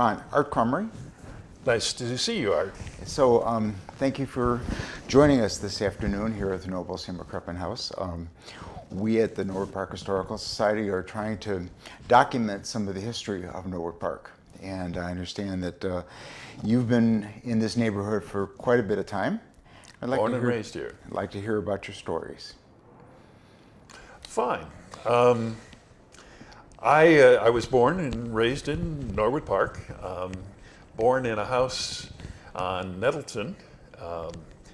Ron, Art Crumry. Nice to see you, Art. So thank you for joining us this afternoon here at the Noble C. McCrepin House. We at the Norwood Park Historical Society are trying to document some of the history of Norwood Park. And I understand that you've been in this neighborhood for quite a bit of time. Born and raised here. I'd like to hear about your stories. Fine. I was born and raised in Norwood Park. Born in a house on Nettleton,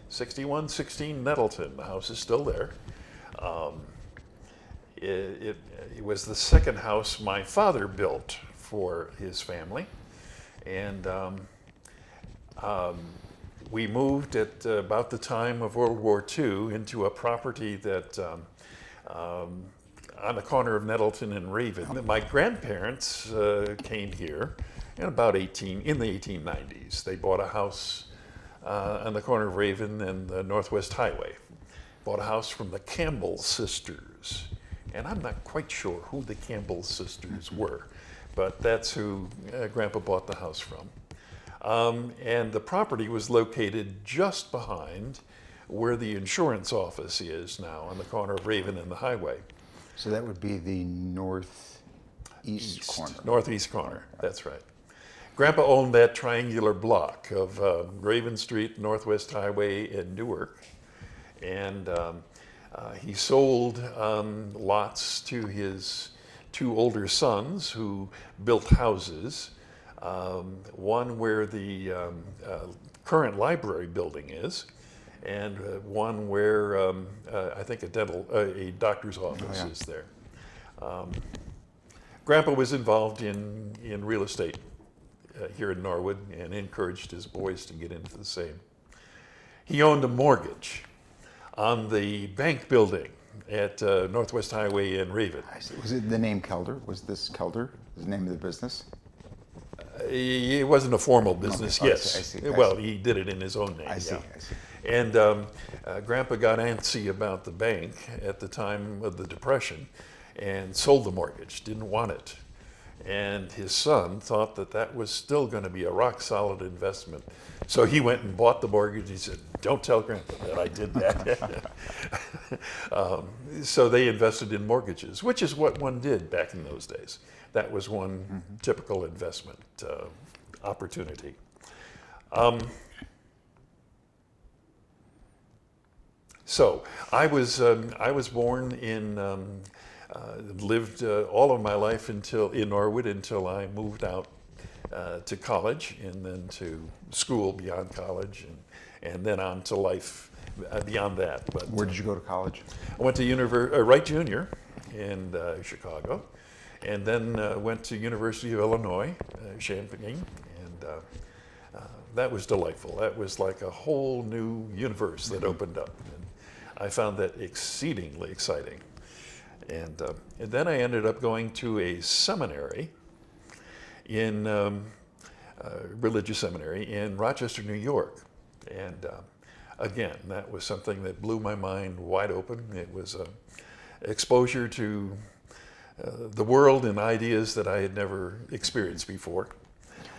6116 Nettleton. The house is still there. It was the second house my father built for his family. And we moved at about the time of World War II into a property that on the corner of Nettleton and Raven. My grandparents came here in in the 1890s. They bought a house on the corner of Raven and the Northwest Highway. Bought a house from the Campbell sisters. And I'm not quite sure who the Campbell sisters were, but that's who Grandpa bought the house from. And the property was located just behind where the insurance office is now, on the corner of Raven and the highway. So that would be the northeast corner. Northeast corner, that's right. Grandpa owned that triangular block of Raven Street, Northwest Highway, and Newark. And he sold lots to his two older sons who built houses. One where the current library building is, and one where I think a doctor's office is there. Grandpa was involved in real estate here in Norwood and encouraged his boys to get into the same. He owned a mortgage on the bank building at Northwest Highway in Raven. Was it the name Kelder? Was this Kelder, the name of the business? It wasn't a formal business, okay. yes. I see. Well, he did it in his own name. I see. And Grandpa got antsy about the bank at the time of the Depression and sold the mortgage, didn't want it. And his son thought that that was still going to be a rock solid investment. So he went and bought the mortgage. He said, "Don't tell Grandpa that I did that." So they invested in mortgages, which is what one did back in those days. That was one typical investment opportunity. So I was born in, lived all of my life in Norwood until I moved out to college, and then to school beyond college, and then on to life beyond that. But Where did you go to college? I went to Wright Junior in Chicago, and then went to University of Illinois, Champaign, and that was delightful. That was like a whole new universe that opened up, and I found that exceedingly exciting. And then I ended up going to a seminary religious seminary in Rochester, New York. And again, that was something that blew my mind wide open. It was exposure to the world and ideas that I had never experienced before.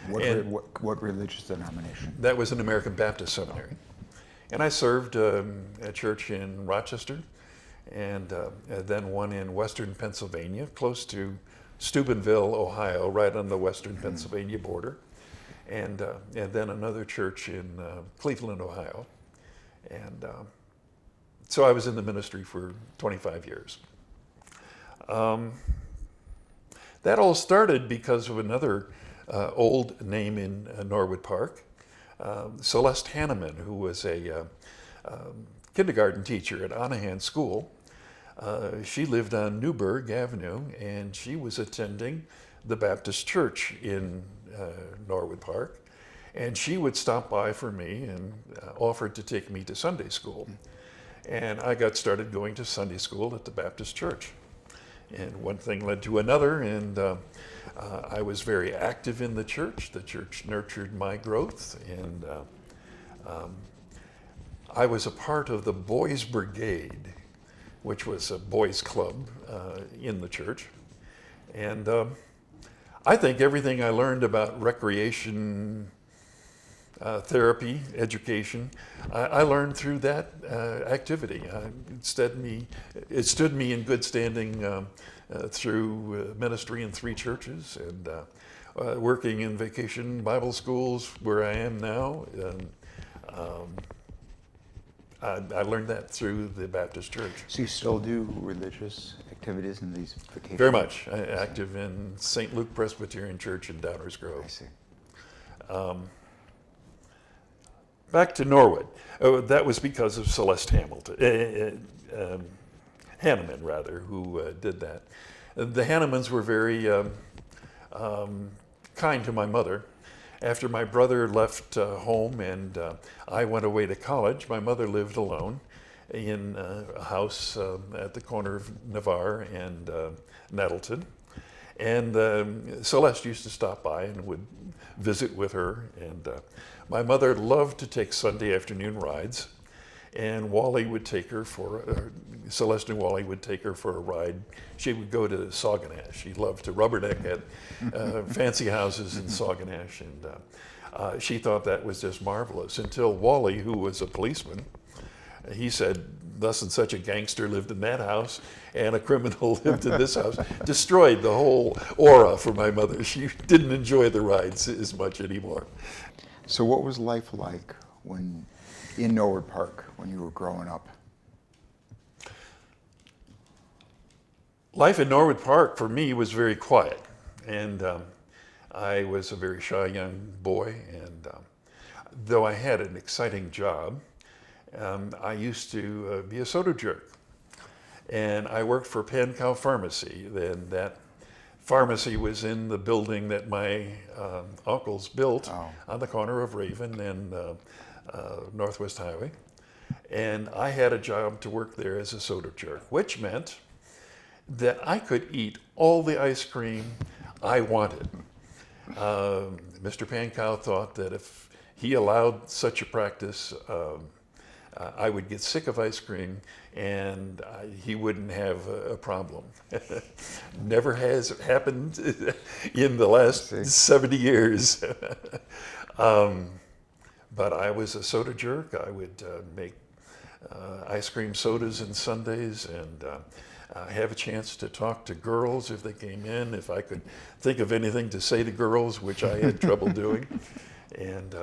What religious denomination? That was an American Baptist seminary. And I served a church in Rochester, and then one in western Pennsylvania, close to Steubenville, Ohio, right on the western Pennsylvania border, and then another church in Cleveland, Ohio. And so I was in the ministry for 25 years. That all started because of another old name in Norwood Park, Celeste Hanneman, who was a kindergarten teacher at Onahan School. She lived on Newburgh Avenue, and she was attending the Baptist Church in Norwood Park. And she would stop by for me and offered to take me to Sunday school. And I got started going to Sunday school at the Baptist Church. And one thing led to another, and I was very active in the church. The church nurtured my growth, and I was a part of the Boys Brigade, which was a boys club in the church. And I think everything I learned about recreation, therapy, education, I learned through that activity. It stood me in good standing through ministry in 3 churches and working in vacation Bible schools where I am now. And, I learned that through the Baptist Church. So you still do religious activities in these vacations? Very much. Active in St. Luke Presbyterian Church in Downers Grove. I see. Back to Norwood. Oh, that was because of Celeste Hanneman, rather, who did that. The Hannemans were very kind to my mother. After my brother left home and I went away to college, my mother lived alone in a house at the corner of Navarre and Nettleton. And Celeste used to stop by and would visit with her. And my mother loved to take Sunday afternoon rides. And Wally would take her Celeste and Wally would take her for a ride. She would go to Sauganash. She loved to rubberneck at fancy houses in Sauganash. And she thought that was just marvelous until Wally, who was a policeman, he said, thus and such a gangster lived in that house and a criminal lived in this house, destroyed the whole aura for my mother. She didn't enjoy the rides as much anymore. So what was life like in Norwood Park when you were growing up? Life in Norwood Park for me was very quiet, and I was a very shy young boy, and though I had an exciting job, I used to be a soda jerk, and I worked for Pankow Pharmacy. Then that pharmacy was in the building that my uncles built on the corner of Raven and Northwest Highway, and I had a job to work there as a soda jerk, which meant that I could eat all the ice cream I wanted. Mr. Pankow thought that if he allowed such a practice, I would get sick of ice cream and he wouldn't have a problem. Never has happened in the last 70 years. But I was a soda jerk. I would make ice cream sodas on Sundays and have a chance to talk to girls if they came in, if I could think of anything to say to girls, which I had trouble doing. And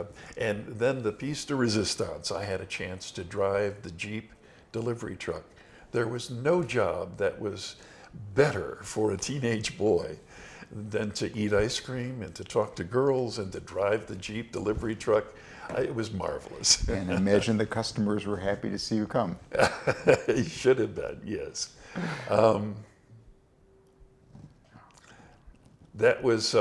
then the piece de resistance, I had a chance to drive the Jeep delivery truck. There was no job that was better for a teenage boy than to eat ice cream and to talk to girls and to drive the Jeep delivery truck. It was marvelous. And I imagine the customers were happy to see you come. It should have been, yes. That was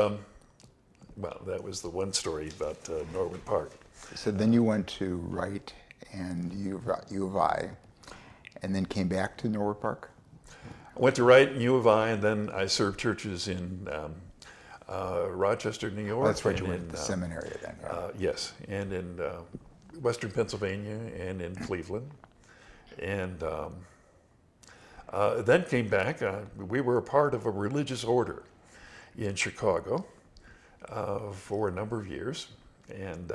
that was the one story about Norwood Park. So then you went to Wright and U of I, and then came back to Norwood Park? I went to Wright and U of I, and then I served churches in Rochester, New York. Well, that's right, you went to the seminary then. Yeah. Yes, and in Western Pennsylvania and in Cleveland. And then came back. We were a part of a religious order in Chicago for a number of years. And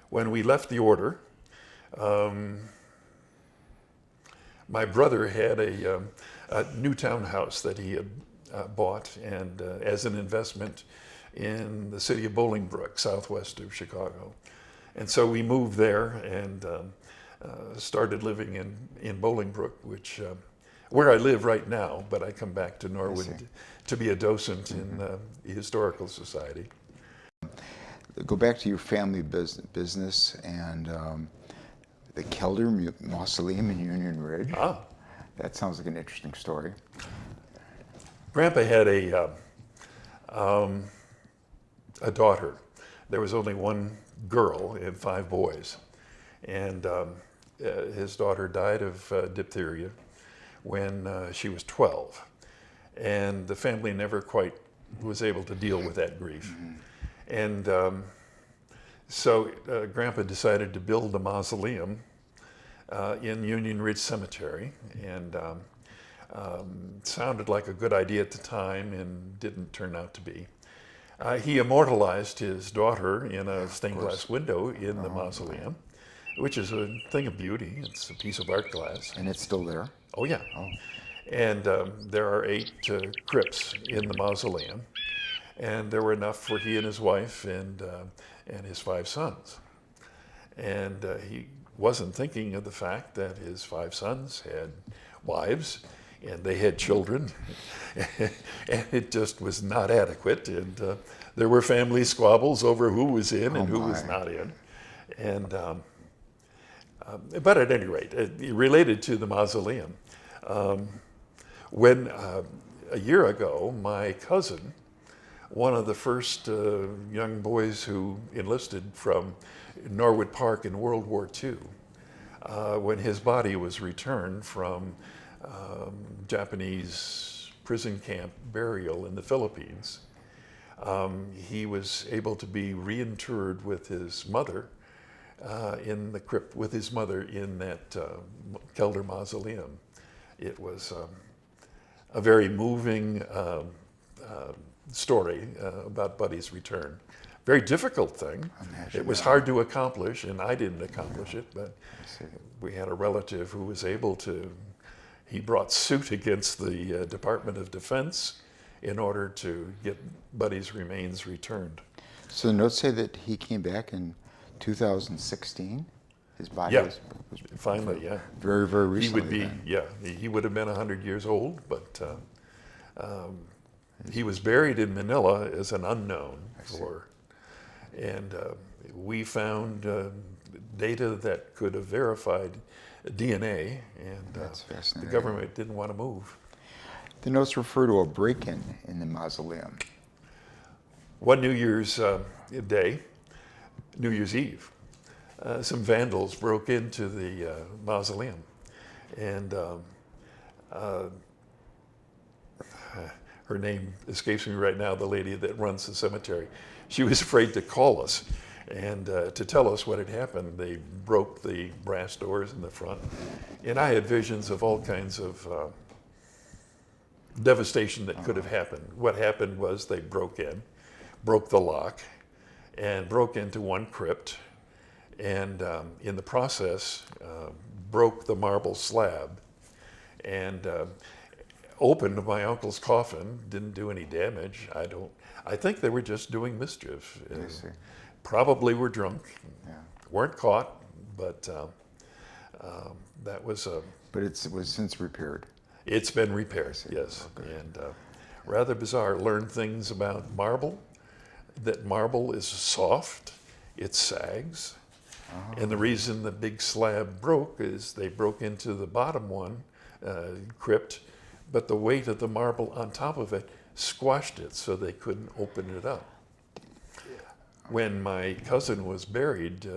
when we left the order, my brother had a new townhouse that he had bought and as an investment in the city of Bolingbrook, southwest of Chicago. And so we moved there and started living in Bolingbrook, which where I live right now, but I come back to Norwood to be a docent in the Historical Society. Go back to your family business and the Kelder Mausoleum in Union Ridge. Ah. That sounds like an interesting story. Grandpa had a daughter. There was only one girl and 5 boys. And his daughter died of diphtheria when she was 12. And the family never quite was able to deal with that grief. And so Grandpa decided to build a mausoleum in Union Ridge Cemetery. And Sounded like a good idea at the time and didn't turn out to be. He immortalized his daughter in a stained glass window in the mausoleum, which is a thing of beauty. It's a piece of art glass. And it's still there? Oh, yeah. And there are 8 crypts in the mausoleum. And there were enough for he and his wife and his 5 sons. And he wasn't thinking of the fact that his 5 sons had wives and they had children, and it just was not adequate. And there were family squabbles over who was in and who was not in. And but at any rate, related to the mausoleum, when a year ago, my cousin, one of the first young boys who enlisted from Norwood Park in World War II, when his body was returned from Japanese prison camp burial in the Philippines, he was able to be reinterred with his mother in the crypt with his mother in that Kelder mausoleum. It was a very moving story about Buddy's return. Very difficult thing. It was hard to accomplish, and I didn't accomplish it, but we had a relative who was able to. He brought suit against the Department of Defense in order to get Buddy's remains returned. So the notes say that he came back in 2016? His body was finally, yeah. Very, very recently. He would be, he would have been 100 years old, but he was buried in Manila as an unknown. And we found data that could have verified DNA, and the government didn't want to move. The notes refer to a break-in in the mausoleum. One New Year's Day, New Year's Eve, some vandals broke into the mausoleum, and her name escapes me right now, the lady that runs the cemetery. She was afraid to call us and to tell us what had happened. They broke the brass doors in the front, and I had visions of all kinds of devastation that could have happened. What happened was they broke the lock, and broke into one crypt, and in the process broke the marble slab, and opened my uncle's coffin. Didn't do any damage. I think they were just doing mischief. I see. Probably were drunk. Yeah. Weren't caught, but that was a. But it was since repaired. It's been repaired, yes, and rather bizarre. Learned things about marble. That marble is soft, it sags, and the reason the big slab broke is they broke into the bottom one crypt, but the weight of the marble on top of it squashed it so they couldn't open it up. When my cousin was buried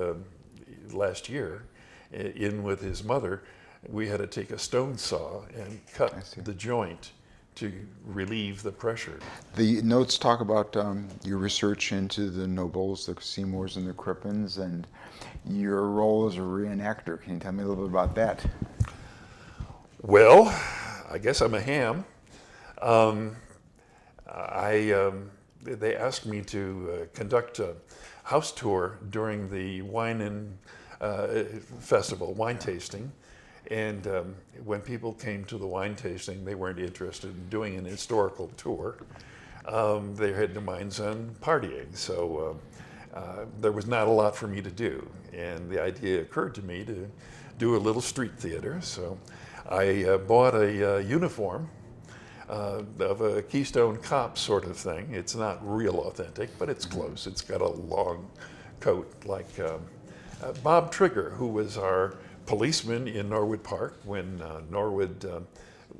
last year in with his mother, we had to take a stone saw and cut the joint to relieve the pressure. The notes talk about your research into the nobles, the Seymours and the Crippens, and your role as a reenactor. Can you tell me a little bit about that? Well, I guess I'm a ham. They asked me to conduct a house tour during the wine festival, wine tasting. And when people came to the wine tasting, they weren't interested in doing an historical tour. They had their minds on partying. So there was not a lot for me to do. And the idea occurred to me to do a little street theater. So I bought a uniform of a Keystone Cop sort of thing. It's not real authentic, but it's close. It's got a long coat like Bob Trigger, who was our policeman in Norwood Park when Norwood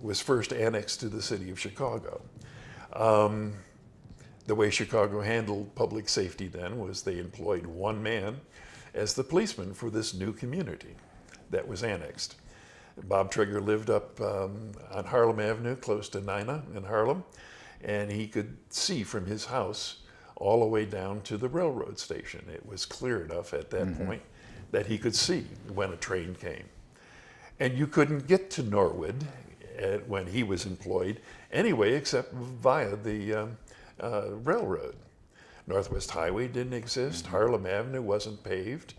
was first annexed to the city of Chicago. The way Chicago handled public safety then was they employed one man as the policeman for this new community that was annexed. Bob Trigger lived up on Harlem Avenue, close to Nina in Harlem, and he could see from his house all the way down to the railroad station. It was clear enough at that point that he could see when a train came. And you couldn't get to Norwood when he was employed anyway, except via the railroad. Northwest Highway didn't exist. Harlem Avenue wasn't paved.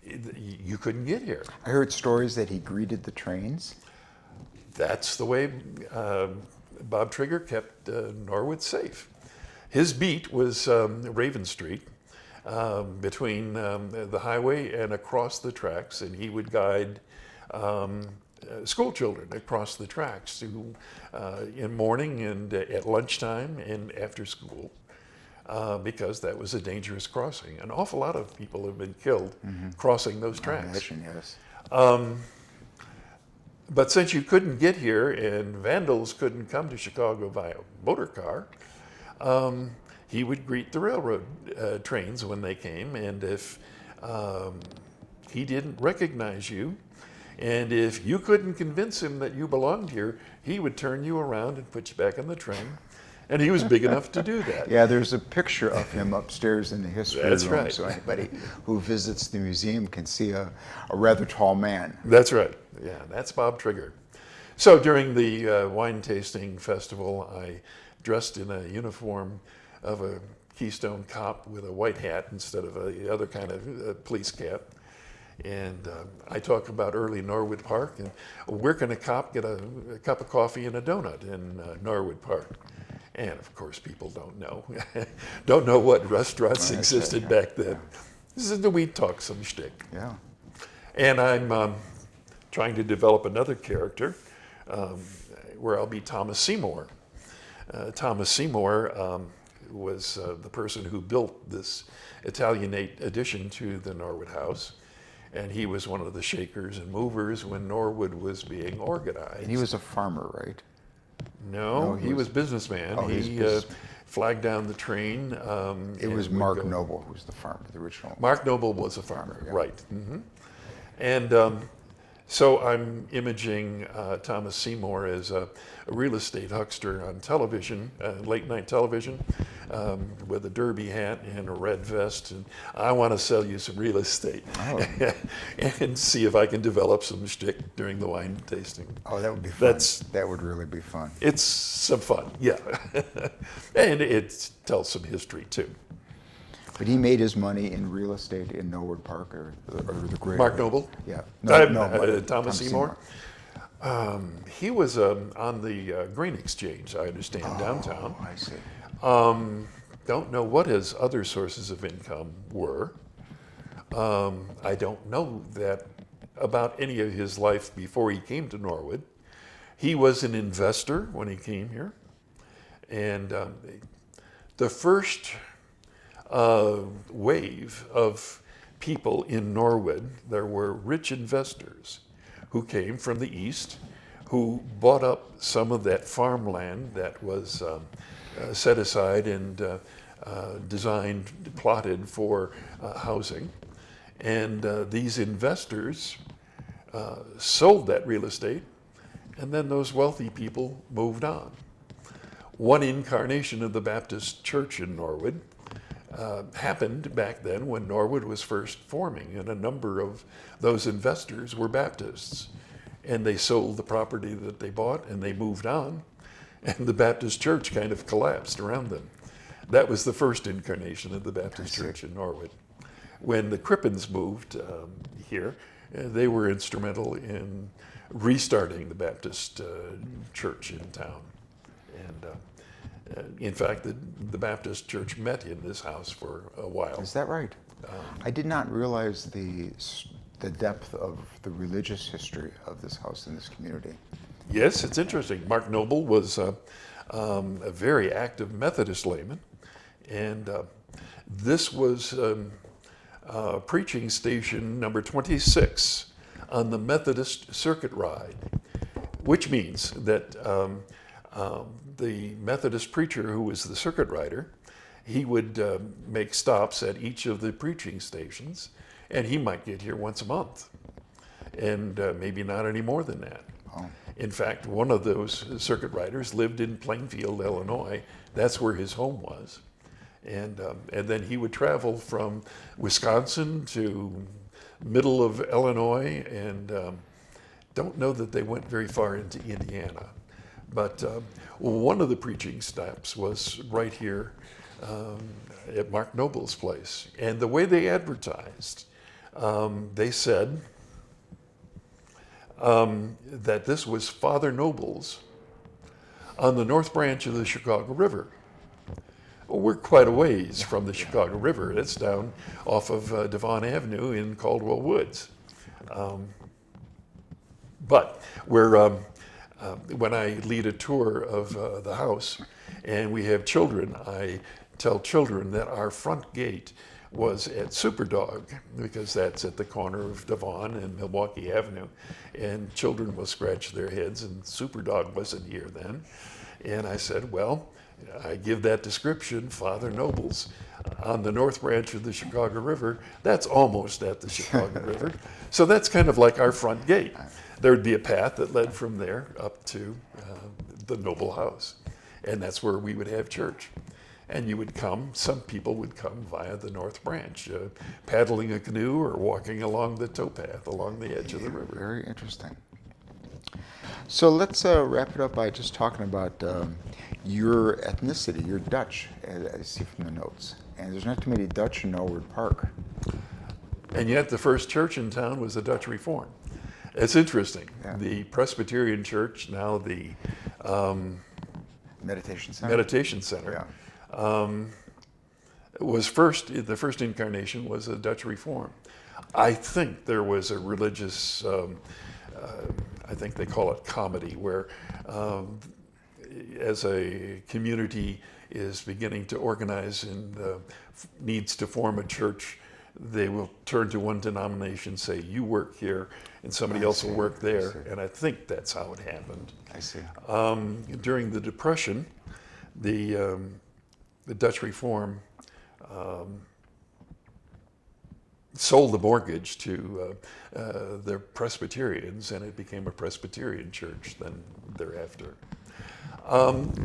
You couldn't get here. I heard stories that he greeted the trains. That's the way Bob Trigger kept Norwood safe. His beat was Raven Street, between the highway and across the tracks, and he would guide school children across the tracks in morning and at lunchtime and after school, because that was a dangerous crossing. An awful lot of people have been killed crossing those tracks. I imagine, yes. But since you couldn't get here and vandals couldn't come to Chicago via motor car, he would greet the railroad trains when they came, and if he didn't recognize you, and if you couldn't convince him that you belonged here, he would turn you around and put you back on the train. And he was big enough to do that. Yeah, there's a picture of him upstairs in the history That's room, right. so anybody who visits the museum can see a rather tall man. That's right. Yeah, that's Bob Trigger. So during the wine tasting festival, I dressed in a uniform of a Keystone cop with a white hat instead of the other kind of police cap. And I talk about early Norwood Park, and where can a cop get a cup of coffee and a donut in Norwood Park? And of course, people don't know what restaurants existed back then. This is the we talk some shtick. Yeah. And I'm trying to develop another character where I'll be Thomas Seymour. Thomas Seymour was the person who built this Italianate addition to the Norwood House. And he was one of the shakers and movers when Norwood was being organized. And he was a farmer, right? No, he was businessman. Oh, he flagged down the train. It was Mark Noble who was the farmer, the original. Mark Noble was a farmer, yeah. right. And so I'm imaging Thomas Seymour as a real estate huckster on television, late night television, with a derby hat and a red vest. And I want to sell you some real estate and see if I can develop some shtick during the wine tasting. Oh, that would be fun. That would really be fun. It's some fun, yeah. And it tells some history too. But he made his money in real estate in Norwood Park or the greater. Mark Noble? Yeah. Thomas Seymour? He was on the grain exchange, I understand, downtown. Oh, I see. Don't know what his other sources of income were. I don't know that about any of his life before he came to Norwood. He was an investor when he came here. And the first wave of people in Norwood, there were rich investors who came from the east, who bought up some of that farmland that was set aside and designed, plotted for housing. And these investors sold that real estate, and then those wealthy people moved on. One incarnation of the Baptist Church in Norwood happened back then when Norwood was first forming, and a number of those investors were Baptists. And they sold the property that they bought and they moved on, and the Baptist Church kind of collapsed around them. That was the first incarnation of the Baptist Church in Norwood. When the Crippens moved here, they were instrumental in restarting the Baptist church in town. And in fact, the Baptist church met in this house for a while. Is that right? I did not realize the depth of the religious history of this house and this community. Yes, it's interesting. Mark Noble was a very active Methodist layman, and this was preaching station number 26 on the Methodist circuit ride, which means that the Methodist preacher who was the circuit rider, he would make stops at each of the preaching stations, and he might get here once a month, and maybe not any more than that. Oh. In fact, one of those circuit riders lived in Plainfield, Illinois. That's where his home was. And then he would travel from Wisconsin to middle of Illinois, and don't know that they went very far into Indiana. But one of the preaching stops was right here at Mark Noble's place. And the way they advertised, they said that this was Father Noble's on the North Branch of the Chicago River. Well, we're quite a ways from the Chicago River. It's down off of Devon Avenue in Caldwell Woods. But we're, when I lead a tour of the house and we have children, I tell children that our front gate was at Superdog, because that's at the corner of Devon and Milwaukee Avenue. And children will scratch their heads, and Superdog wasn't here then. And I said, well, I give that description, Father Noble's on the North Branch of the Chicago River. That's almost at the Chicago River. So that's kind of like our front gate. There would be a path that led from there up to the Noble house. And that's where we would have church. And you would come, some people would come via the North Branch, paddling a canoe or walking along the towpath along the edge of the river. Very interesting. So let's wrap it up by just talking about your ethnicity. You're Dutch, as I see from the notes. And there's not too many Dutch in Norwood Park. And yet the first church in town was the Dutch Reform. It's interesting. Yeah. The Presbyterian Church, now the Meditation Center. Meditation Center, Yeah. was first, the first incarnation was a Dutch Reform. I think there was a religious, I think they call it comedy, where as a community is beginning to organize and needs to form a church, they will turn to one denomination, say, you work here, and somebody else will work there. And I think that's how it happened. I see. During the Depression, the Dutch Reform sold the mortgage to the Presbyterians, and it became a Presbyterian church then thereafter.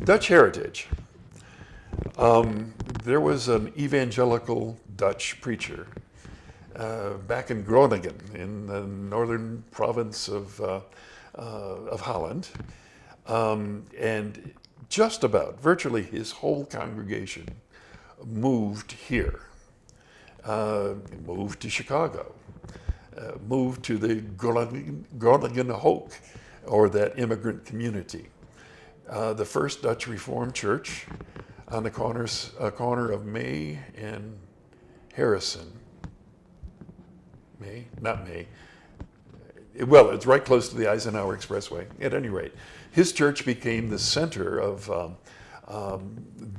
Dutch heritage. There was an evangelical Dutch preacher back in Groningen in the northern province of Holland, and just about virtually his whole congregation moved here, moved to Chicago, moved to the Groningen Hoek, or that immigrant community. The first Dutch Reformed church on the corner of May and Harrison. May, not May. Well, it's right close to the Eisenhower Expressway. At any rate, his church became the center of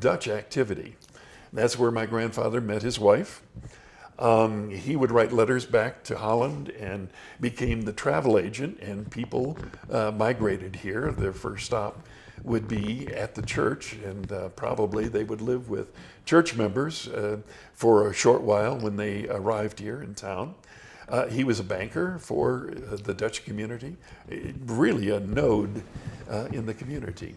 Dutch activity. That's where my grandfather met his wife. He would write letters back to Holland and became the travel agent, and people migrated here. Their first stop would be at the church, and probably they would live with church members for a short while when they arrived here in town. He was a banker for the Dutch community, really a node in the community.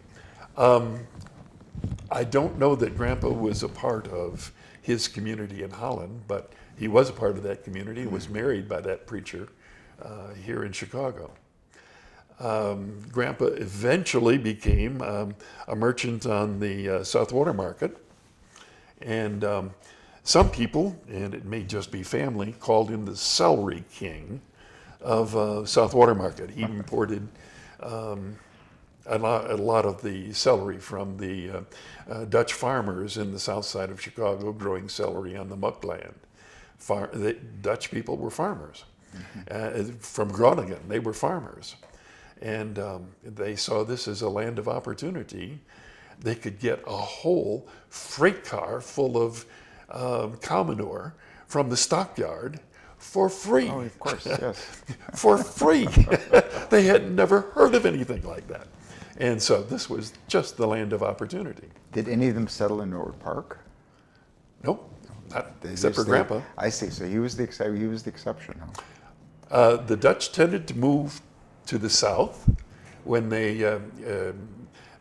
I don't know that Grandpa was a part of his community in Holland, but he was a part of that community and was married by that preacher here in Chicago. Grandpa eventually became a merchant on the South Water Market, and some people, and it may just be family, called him the celery king of South Water Market. He imported a lot of the celery from the Dutch farmers in the south side of Chicago growing celery on the muckland. The Dutch people were farmers. From Groningen, they were farmers. And they saw this as a land of opportunity. They could get a whole freight car full of cow manure from the stockyard for free. Oh, of course, yes. For free. They had never heard of anything like that. And so this was just the land of opportunity. Did any of them settle in Norwood Park? Nope, not They except for just- Grandpa. I see. So he was the exception. Huh? The Dutch tended to move to the south when they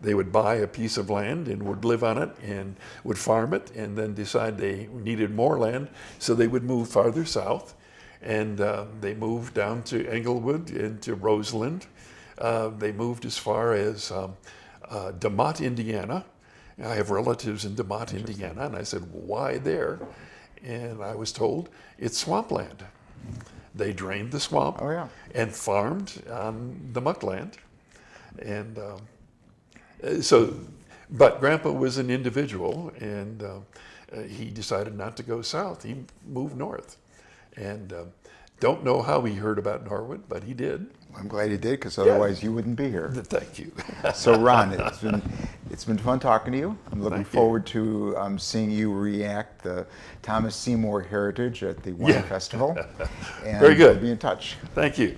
would buy a piece of land and would live on it and would farm it, and then decide they needed more land, so they would move farther south. And they moved down to Englewood and to Roseland. They moved as far as DeMott, Indiana. I have relatives in DeMott, Indiana, and I said, why there? And I was told it's swampland. They drained the swamp and farmed on the muckland. And but Grandpa was an individual, and he decided not to go south. He moved north. And don't know how he heard about Norwood, but he did. I'm glad he did, because otherwise you wouldn't be here. Thank you. So Ron, it's been fun talking to you. I'm looking forward to seeing you reenact the Thomas Seymour Heritage at the Wine Festival. And Very good. we'll be in touch. Thank you.